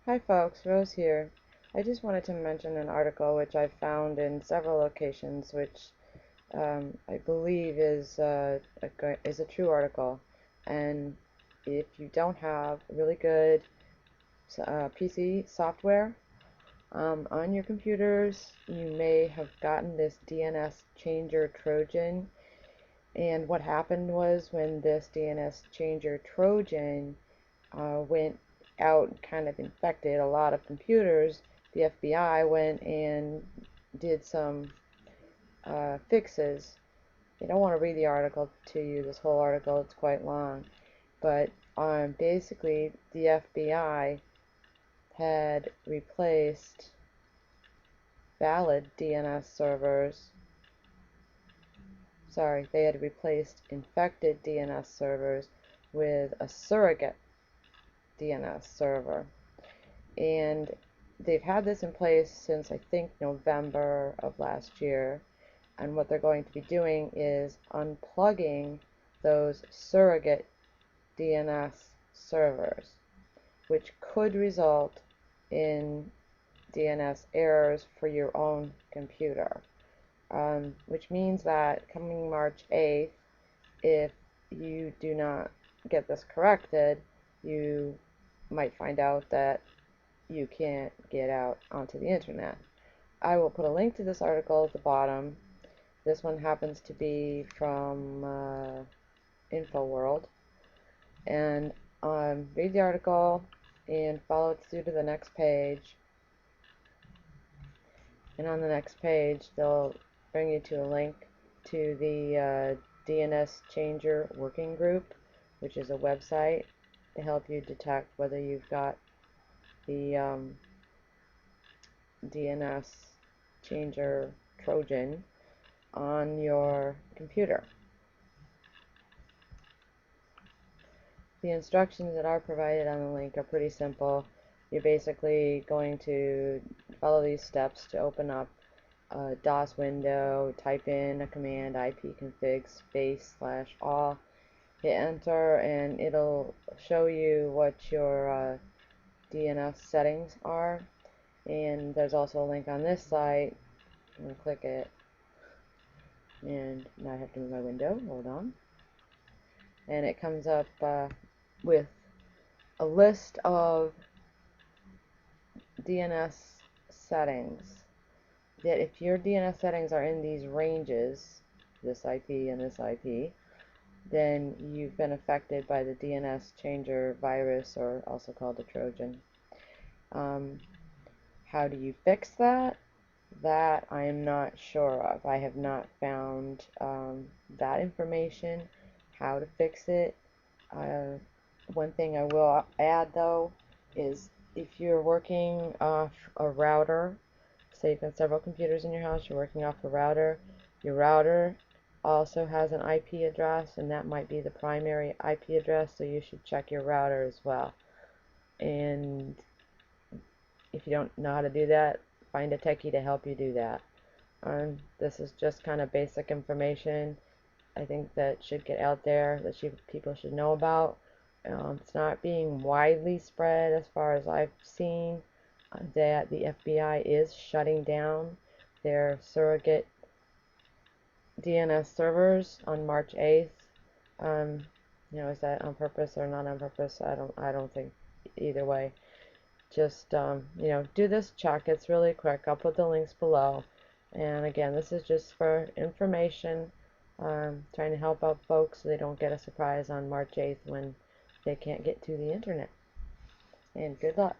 Hi folks, Rose here. I just wanted to mention an article which I've found in several locations which I believe is a true article. And if you don't have really good PC software on your computers, you may have gotten this DNSChanger Trojan. And what happened was when this DNSChanger Trojan went out and kind of infected a lot of computers, the FBI went and did some fixes. I don't want to read the article to you, this whole article, it's quite long, but basically the FBI had replaced valid DNS servers. Sorry, they had replaced infected DNS servers with a surrogate DNS server. And they've had this in place since I think November of last year. And what they're going to be doing is unplugging those surrogate DNS servers, which could result in DNS errors for your own computer. Which means that coming March 8th, if you do not get this corrected, you might find out that you can't get out onto the internet. I will put a link to this article at the bottom. This one happens to be from InfoWorld. And read the article and follow it through to the next page. And on the next page, they'll bring you to a link to the DNSChanger Working Group, which is a website to help you detect whether you've got the DNSChanger Trojan on your computer. The instructions that are provided on the link are pretty simple. You're basically going to follow these steps to open up a DOS window, type in a command ipconfig /all, hit enter, and it'll show you what your DNS settings are. And there's also a link on this site. I'm going to click it, and now I have to move my window. Hold on. And it comes up with a list of DNS settings. That if your DNS settings are in these ranges, this IP and this IP, then you've been affected by the DNSChanger virus, or also called a Trojan. How do you fix that? That I am not sure of. I have not found that information, how to fix it. One thing I will add though is if you're working off a router, say you've got several computers in your house, you're working off a router, your router also has an IP address, and that might be the primary IP address, so you should check your router as well. And if you don't know how to do that, find a techie to help you do that. This is just kind of basic information I think that should get out there, that people should know about. It's not being widely spread as far as I've seen, that the FBI is shutting down their surrogate DNS servers on March 8th. Is that on purpose or not on purpose? I don't think either way. Just do this check. It's really quick. I'll put the links below. And again, this is just for information, trying to help out folks so they don't get a surprise on March 8th when they can't get to the internet. And good luck.